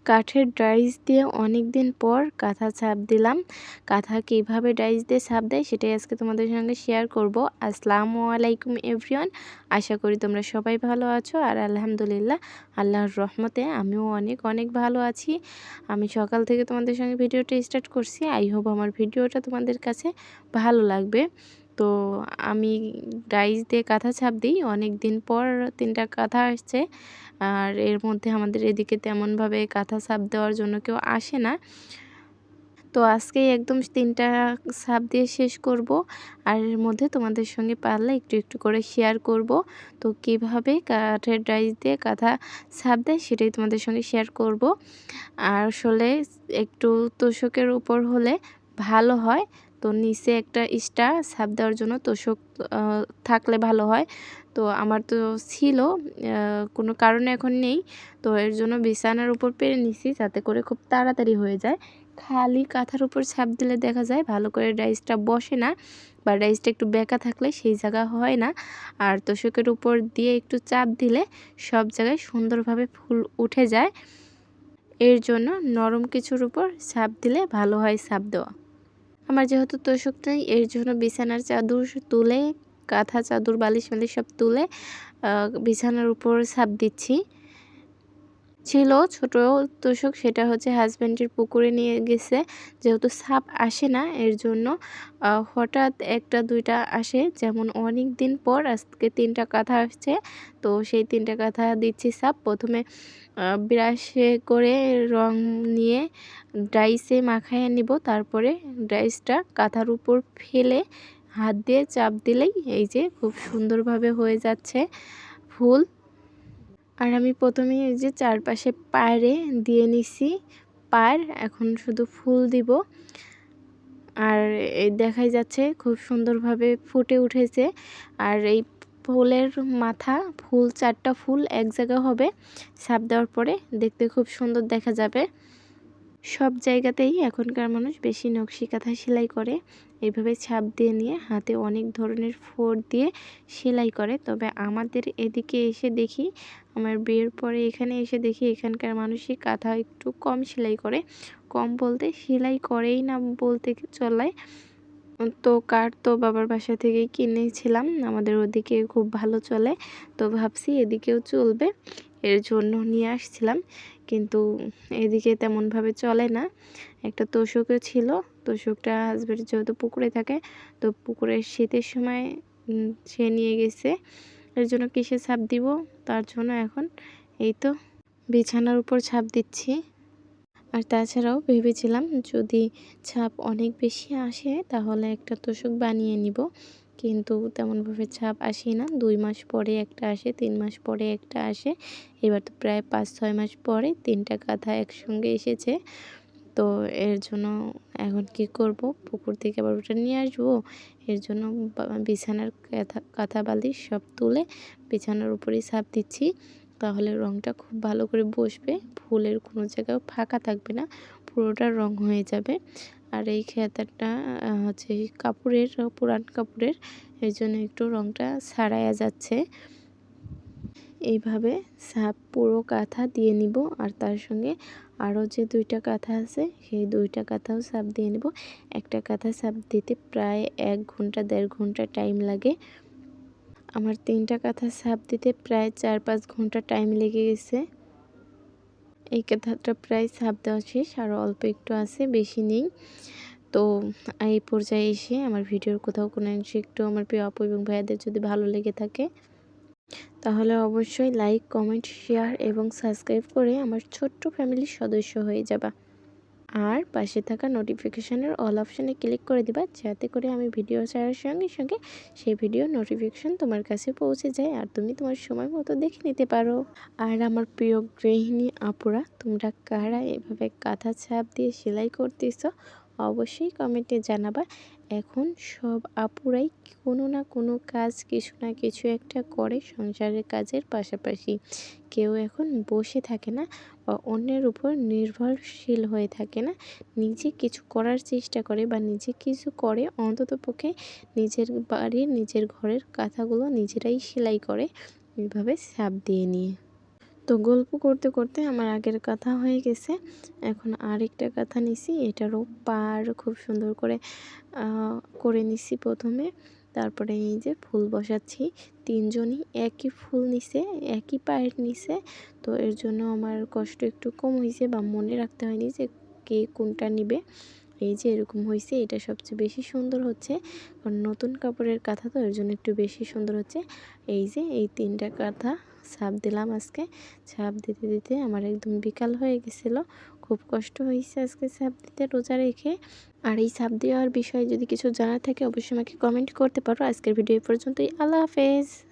কাঠের ডাইস দিয়ে অনেক দিন পর কাঁথা ছাপ দিলাম। কাঁথা কীভাবে ডাইস দিয়ে ছাপ দেয় সেটাই আজকে তোমাদের সঙ্গে শেয়ার করব। আসসালামু আলাইকুম এভরিওয়ান, আশা করি তোমরা সবাই ভালো আছো। আর আলহামদুলিল্লাহ আল্লাহর রহমতে আমিও অনেক অনেক ভালো আছি। আমি সকাল থেকে তোমাদের সঙ্গে ভিডিওটা স্টার্ট করছি। আই হোপ আমার ভিডিওটা তোমাদের কাছে ভালো লাগবে। তো আমি ডাইস দিয়ে কাঁথা ছাপ দিই, অনেক দিন পর 3টা কাঁথা আসছে। আর এর মধ্যে আমাদের এদিকে তেমনভাবে কাঁথা ছাপ দেওয়ার জন্য কেউ আসে না। তো আজকেই একদম 3টা ছাপ দিয়ে শেষ করব। আর এর মধ্যে তোমাদের সঙ্গে পারলে একটু একটু করে শেয়ার করব। তো কিভাবে কাঠের ডাইস দিয়ে কাঁথা ছাপ দেয় সেটাই তোমাদের সঙ্গে শেয়ার করব। আর আসলে একটু তোশকের উপর হলে ভালো হয়। তো নিচে একটা এক্সট্রা ছাপ দেওয়ার জন্য তোশক থাকলে ভালো হয়। তো আমার তো ছিল, কোনো কারণে এখন নেই। তো এর জন্য বিছানার উপর পেরে নিছি যাতে করে খুব তাড়াতাড়ি হয়ে যায়। খালি কাঁথার উপর ছাপ দিলে দেখা যায় ভালো করে ডাইসটা বসে না, বা ডাইসটা একটু বেঁকা থাকলে সেই জায়গা হয় না। আর তোশকের উপর দিয়ে একটু চাপ দিলে সব জায়গায় সুন্দরভাবে ফুল উঠে যায়। এর জন্য নরম কিছুর উপর ছাপ দিলে ভালো হয় ছাপ দেওয়া। আমার যেহেতু তোশক নেই, এর জন্য বিছানার চাদর তুলে, কাঁথা চাদর বালিশ মালিশ সব তুলে বিছানার উপর ছাপ দিচ্ছি। ছিল ছোট তোশক, সেটা হচ্ছে হাজব্যান্ডের পুকুরে নিয়ে গেছে। যেহেতু ছাপ আসে না এর জন্য হঠাৎ 1টা 2টা আসে। যেমন অনেক দিন পর আজকে 3টা কাঁথা আসছে। তো সেই 3টা কাঁথা দিচ্ছি ছাপ। প্রথমে ব্রাশে করে রং নিয়ে ডাইসে মাখায় নিব। তারপরে ডাইসটা কাঁথার উপর ফেলে হাত দিয়ে চাপ দিলেই এই যে খুব সুন্দরভাবে হয়ে যাচ্ছে ফুল। আর আমি প্রথমেই এই যে চারপাশে পাড়ে দিয়ে নিছি পাড়, এখন শুধু ফুল দিব। আর এই দেখাই যাচ্ছে খুব সুন্দরভাবে ফুটে উঠেছে। আর এই ফুলের মাথা, ফুল 4টা ফুল এক জায়গা হবে ছাপ দেওয়ার পরে, দেখতে খুব সুন্দর দেখা যাবে। সব জায়গাতেই এখনকার মানুষ বেশি নকশি কাঁথা সেলাই করে, এইভাবে ছাপ দিয়ে নিয়ে হাতে অনেক ধরনের ফোর দিয়ে সেলাই করে। তবে আমাদের এদিকে এসে দেখি, আমার বিয়ের পরে এখানে এসে দেখি এখানকার মানুষই কাঁথা একটু কম সেলাই করে। কম বলতে সেলাই করেই না বলতে চলে। তো কাঠ তো বাবার বাসা থেকেই কিনেছিলাম, আমাদের ওদিকে খুব ভালো চলে। তো ভাবছি এদিকেও চলবে, এর জন্য নিয়ে আসছিলাম। কিন্তু এদিকে তেমনভাবে চলে না। একটা তোশকও ছিল, তোশকটা হাজব্যান্ড যেহেতু পুকুরে থাকে, তো পুকুরের শীতের সময় সে নিয়ে গেছে। এর জন্য কিসে ছাপ দিব, তার জন্য এখন এই তো বিছানার উপর ছাপ দিচ্ছি। আর তাছাড়াও ভেবেছিলাম যদি ছাপ অনেক বেশি আসে তাহলে একটা তোশক বানিয়ে নিব, কিন্তু তেমনভাবে ছাপ আসে না। 2 মাস পরে একটা আসে, 3 মাস পরে একটা আসে। এবার তো প্রায় 5-6 মাস পরে 3টা কাঁথা একসঙ্গে এসেছে। তো এর জন্য এখন কি করব, পুকুর থেকে আবার ওটা নিয়ে আসবো। এর জন্য বিছানার কাঁথা বালিশ সব তুলে বিছানার উপরেই ছাপ দিচ্ছি। তাহলে রঙটা খুব ভালো করে বসবে, ফুলের কোনো জায়গায় ফাঁকা থাকবে না, পুরোটা রং হয়ে যাবে। আর এই খেতাটা হচ্ছে কাপড়ের, পুরান কাপড়ের, এই জন্য একটু রংটা ছাড়াইয়া যাচ্ছে। এইভাবে ছাপ পুরো কাঁথা দিয়ে নিব। আর তার সঙ্গে আরও যে 2টা কাঁথা আছে সেই 2টা কাঁথাও ছাপ দিয়ে নিব। একটা কাঁথা ছাপ দিতে প্রায় 1 ঘন্টা 1.5 ঘন্টা টাইম লাগে। আমার 3টা কাঁথা ছাপ দিতে প্রায় 4-5 ঘন্টা টাইম লেগে গেছে। এই কাঁথাটা প্রায় ছাপ দেওয়া শেষ, আরও অল্প একটু আছে, বেশি নেই। তো এই পর্যায়ে এসে আমার ভিডিওর কোথাও কোনো অংশে একটু আমার প্রিয় আপু এবং ভাইয়াদের যদি ভালো লেগে থাকে তাহলে অবশ্যই লাইক, কমেন্ট, শেয়ার এবং সাবস্ক্রাইব করে আমার ছোট্ট ফ্যামিলির সদস্য হয়ে যাবা। আর পাশে থাকা নোটিফিকেশানের অল অপশানে ক্লিক করে দিবা, যাতে করে আমি ভিডিও ছাড়ার সঙ্গে সঙ্গে সেই ভিডিওর নোটিফিকেশান তোমার কাছে পৌঁছে যায় আর তুমি তোমার সময় মতো দেখে নিতে পারো। আর আমার প্রিয় গৃহিণী আপুরা, তোমরা কারা এভাবে কাঁথা ছাপ দিয়ে সেলাই করতেছো অবশ্যই কমেন্টে জানাবা। এখন সব আপুরাই কোনো না কোনো কাজ, কিছু না কিছু একটা করে সংসারের কাজের পাশাপাশি। কেউ এখন বসে থাকে না বা অন্যের উপর নির্ভরশীল হয়ে থাকে না, নিজে কিছু করার চেষ্টা করে বা নিজে কিছু করে, অন্ততপক্ষে নিজের বাড়ির নিজের ঘরের কাঁথাগুলো নিজেরাই সেলাই করে এইভাবে ছাপ দিয়ে নিয়ে। তো গল্প করতে করতে আমার আগের কাঁথা হয়ে গেছে। এখন আরেকটা কাঁথা নিছি, এটারও পাড় খুব সুন্দর করে করে নিছি প্রথমে। তারপরে এই যে ফুল বসাচ্ছি, তিনজনই একই ফুল নিছে, একই পাড় নিছে। তো এর জন্য আমার কষ্ট একটু কম হয়েছে, বা মনে রাখতে হয়নি যে কে কোনটা নিবে। এই যে এরকম হয়েছে, এটা সবচেয়ে বেশি সুন্দর হচ্ছে, কারণ নতুন কাপড়ের কাঁথা তো এর জন্য একটু বেশি সুন্দর হচ্ছে। এই যে এই 3টা কাঁথা ছাপ দিলাম আজকে। ছাপ দিতে দিতে আমার একদম বিকাল হয়ে গেছিলো, খুব কষ্ট হয়েছে আজকে ছাপ দিতে রোজা রেখে। আর এই ছাপ দেওয়ার বিষয়ে যদি কিছু জানার থাকে অবশ্যই আমাকে কমেন্ট করতে পারো। আজকের ভিডিও পর্যন্তই। আল্লাহ হাফেজ।